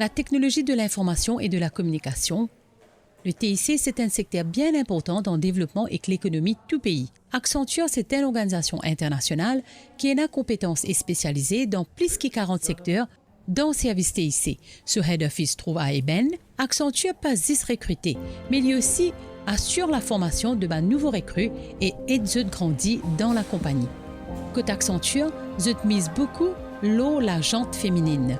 La technologie de l'information et de la communication. Le TIC, c'est un secteur bien important dans le développement et l'économie de tout pays. Accenture, c'est une organisation internationale qui a une compétence et spécialisée dans plus de 40 secteurs dans le service TIC. Ce head office trouve à Eben. Accenture pas juste recruter, mais il aussi assure la formation de nouveaux recrues et aide eux de grandir dans la compagnie. Côté Accenture, eux mise beaucoup l'eau la jante féminine.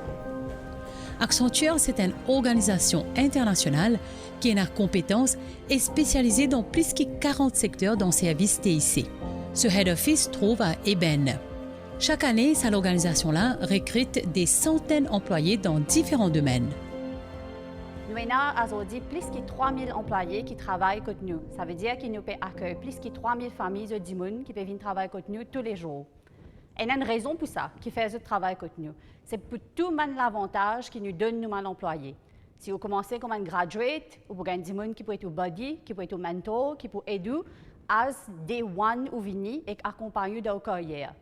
Accenture, c'est une organisation internationale qui a une compétence et spécialisée dans plus de 40 secteurs dans le service TIC. Ce head office trouve à Eben. Chaque année, cette organisation-là recrute des centaines d'employés dans différents domaines. Nous avons aujourd'hui plus de 3000 employés qui travaillent avec nous. Ça veut dire que nous pouvons accueillir plus de 3000 familles de monde qui peuvent venir travailler avec nous tous les jours. Et il y a une raison pour ça, qui fait ce travail avec nous. C'est pour tout le monde l'avantage qui nous donne nous employés. Si vous commencez comme un graduate, vous pouvez gagner des gens qui peuvent être au body, qui peuvent être au mentor, qui peuvent aider as day one ou venir et accompagner dans votre carrière.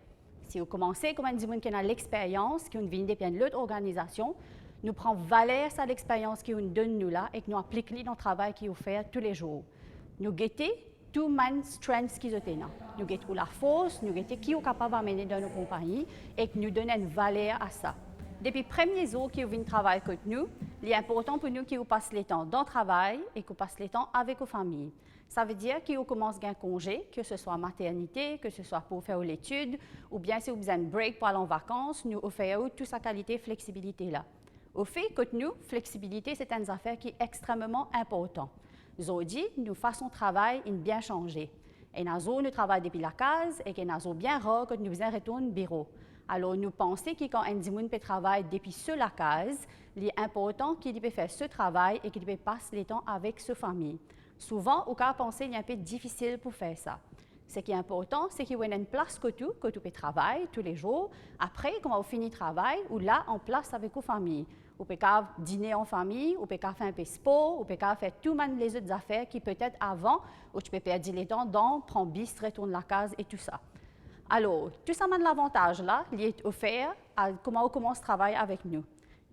Si vous commencez comme un gens qui a l'expérience, qui vient de l'autre organisation, nous prenons valeur de l'expérience qui nous donne nous là et que nous appliquons dans le travail qu'ils fait tous les jours. Nous guettons tous les strengths qu'ils ont. Nous guettons la force, nous guettons qui est capable d'amener dans nos compagnies et que nous donnons une valeur à ça. Depuis les premiers jours qu'ils viennent travailler avec nous, il est important pour nous qu'ils passent le temps dans le travail et qu'ils passent le temps avec nos familles. Ça veut dire qu'ils commencent à un congé, que ce soit maternité, que ce soit pour faire l'étude, ou bien si vous avez un break pour aller en vacances, nous offrons toute sa qualité flexibilité là. Au fait que nous, flexibilité, c'est une affaire qui est extrêmement importante. Aujourd'hui, nous faisons travail bien changé. Et nous travaillons depuis la case et nous avons bien rare que nous retournons au bureau. Alors, nous pensons que quand un monde peut travailler depuis sur la case, il est important qu'il puisse faire ce travail et qu'il puisse passer le temps avec sa famille. Souvent, au cas pensé, il est un peu difficile pour faire ça. Ce qui est important, c'est qu'il y ait une place que tu peux travailler tous les jours. Après, quand on finit le travail, ou là, en place avec vos familles. Vous pouvez dîner en famille, vous pouvez faire un peu de sport, vous pouvez faire toutes les autres affaires qui peut-être avant, où tu peux perdre le temps dans, prendre bis, retourner la case et tout ça. Alors, tout ça, l'avantage là, il est offert à comment on commence à travailler avec nous.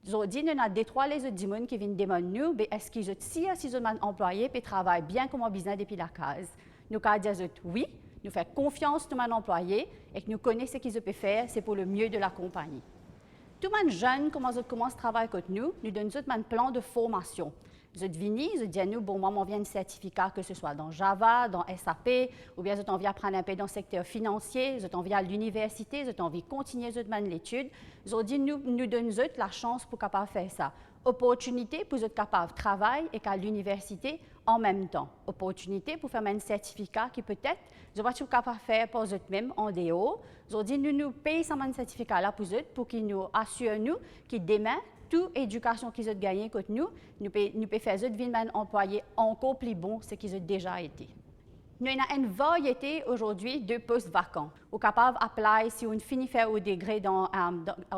Aujourd'hui, nous avons trois les autres gens qui viennent demander nous, est-ce qu'ils ont si ont employés et travaillent bien comme un business depuis la case. Nous avons dit oui, nous faisons confiance à nos employés et que nous connaissons ce qu'ils peuvent faire, c'est pour le mieux de la compagnie. Tout le monde jeune, comment ils commencent à travailler avec nous, nous donnons un plan de formation. Vous êtes venus, vous dites à nous, bon, moi, on vient un certificat, que ce soit dans Java, dans SAP, ou bien vous êtes envie d'apprendre un peu dans le secteur financier, vous êtes envie à l'université, vous êtes envie de continuer l'étude. Vous avez dit, nous donnons la chance pour capable faire ça. Opportunité pour être capable de travailler et qu'à l'université en même temps. Opportunité pour faire un certificat qui peut-être, vous êtes capable de faire pour vous-même en dehors. Vous avez dit, nous payons ce certificat-là pour qu'ils nous assurent que demain, toute éducation qu'ils ont gagnée contre nous pouvons faire eux devenir un employé encore plus bon que ce qu'ils ont déjà été. Nous avons une variété aujourd'hui de postes vacants. Vous êtes capable d'appliquer si vous finissez faire un degré dans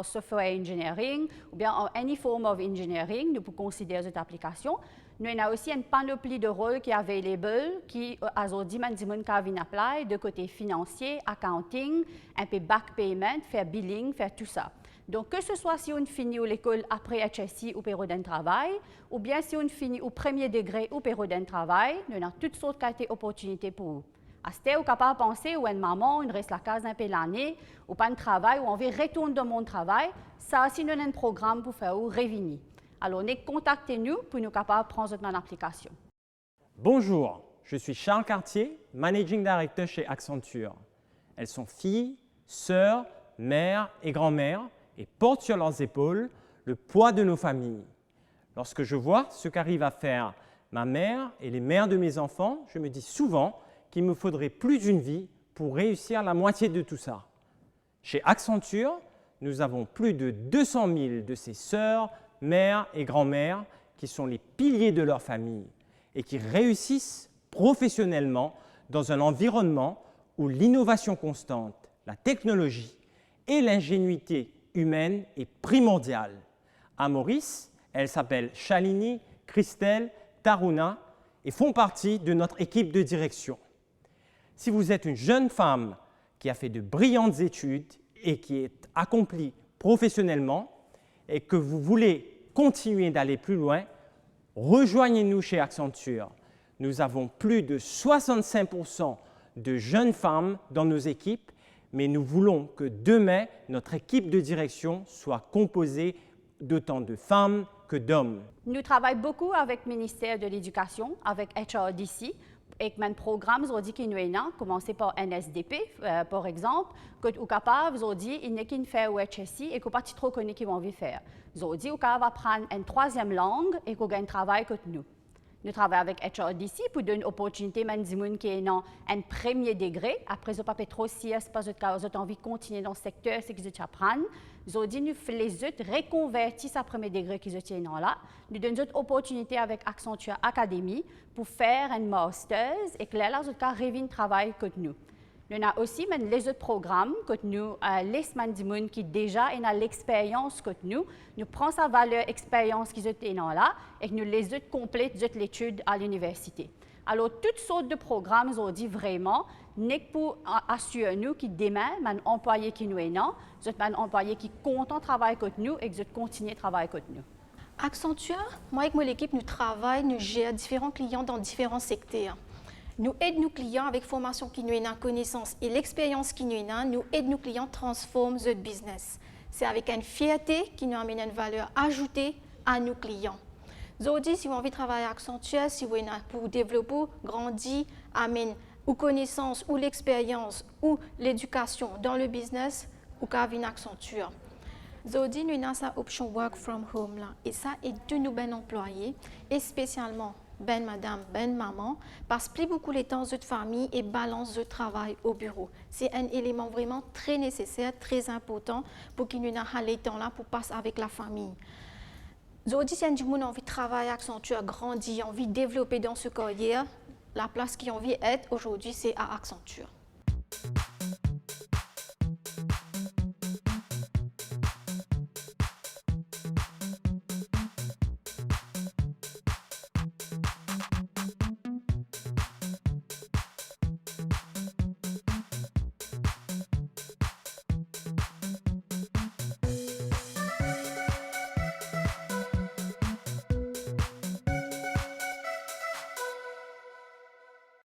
software engineering ou bien en any form of engineering, nous pouvons considérer cette application. Nous avons aussi une panoplie de rôles qui est available, qui aujourd'hui, nous pouvons appliquer de côté financier, accounting, un peu back payment, faire billing, faire tout ça. Donc, que ce soit si on finit l'école après HSI ou période de travail, ou bien si on finit au premier degré ou période de travail, nous avons toutes sortes d'opportunités pour vous. À ce stade, vous êtes capable de penser ou une maman, une reste la case un peu l'année, ou pas de travail, ou on veut retourner dans mon travail, ça aussi, nous avons un programme pour faire revenir. Alors, contactez-nous pour nous capables de prendre notre application. Bonjour, je suis Charles Cartier, Managing Director chez Accenture. Elles sont filles, sœurs, mères et grand-mères et portent sur leurs épaules le poids de nos familles. Lorsque je vois ce qu'arrive à faire ma mère et les mères de mes enfants, je me dis souvent qu'il me faudrait plus d'une vie pour réussir la moitié de tout ça. Chez Accenture, nous avons plus de 200 000 de ces sœurs, mères et grand-mères qui sont les piliers de leur famille et qui réussissent professionnellement dans un environnement où l'innovation constante, la technologie et l'ingénuité humaine est primordiale. À Maurice, elles s'appellent Shalini, Christelle, Taruna et font partie de notre équipe de direction. Si vous êtes une jeune femme qui a fait de brillantes études et qui est accomplie professionnellement et que vous voulez continuer d'aller plus loin, rejoignez-nous chez Accenture. Nous avons plus de 65% de jeunes femmes dans nos équipes, mais nous voulons que demain, notre équipe de direction soit composée d'autant de femmes que d'hommes. Nous travaillons beaucoup avec le ministère de l'Éducation, avec HRDC, avec un programme qui nous est commencé par NSDP, par exemple, que nous sommes capables, il n'est qu'une faire au HSI et qu'on ne pas trop connaître qui vont faire. Nous sommes capables d'apprendre une troisième langue et qu'on gagne travail que nous. Nous travaillons avec HRDC pour donner une opportunité à des gens qui est dans un premier degré. Après, ils n'ont pas trop si parce qu'ils ont envie de continuer dans ce secteur, c'est qu'ils apprennent. Ils ont dit nous les autres reconvertir à premier degré qu'ils ont là. Nous donnons une opportunité avec Accenture Academy pour faire un master et que là, ils ont revenir travail que nous. Nous avons aussi les autres programmes que nous, les gens qui déjà ont l'expérience que nous prenons sa valeur expérience qu'ils ont là et que nous les autres complètent l'étude à l'université. Alors, toutes sortes de programmes, ils ont dit vraiment, n'est pour assurer nous que demain, les employés qui nous sont là, les employés qui comptent travailler avec nous et qui continuent à travailler avec nous. Accenture, moi et mon équipe, nous travaillons, nous gérons différents clients dans différents secteurs. Nous aidons nos clients avec formation qui nous est en connaissance et l'expérience qui nous est en, nous aidons nos clients à transformer notre business. C'est avec une fierté qui nous amène une valeur ajoutée à nos clients. Aujourd'hui, si vous avez envie de travailler à Accenture, si vous avez pour développer, grandir, amener ou connaissance, ou l'expérience, ou l'éducation dans le business, ou qu'à venir Accenture. Aujourd'hui, nous avons cette option work from home là, et ça aide tous nos bons employés, et spécialement ben madame, ben maman, passe plus beaucoup de temps de famille et balance de travail au bureau. C'est un élément vraiment très nécessaire, très important pour qu'ils n'aient pas le temps là pour passer avec la famille. Aujourd'hui, si du monde a envie de travailler à Accenture, grandir, envie de développer dans ce carrière, la place qui a envie d'être aujourd'hui, c'est à Accenture.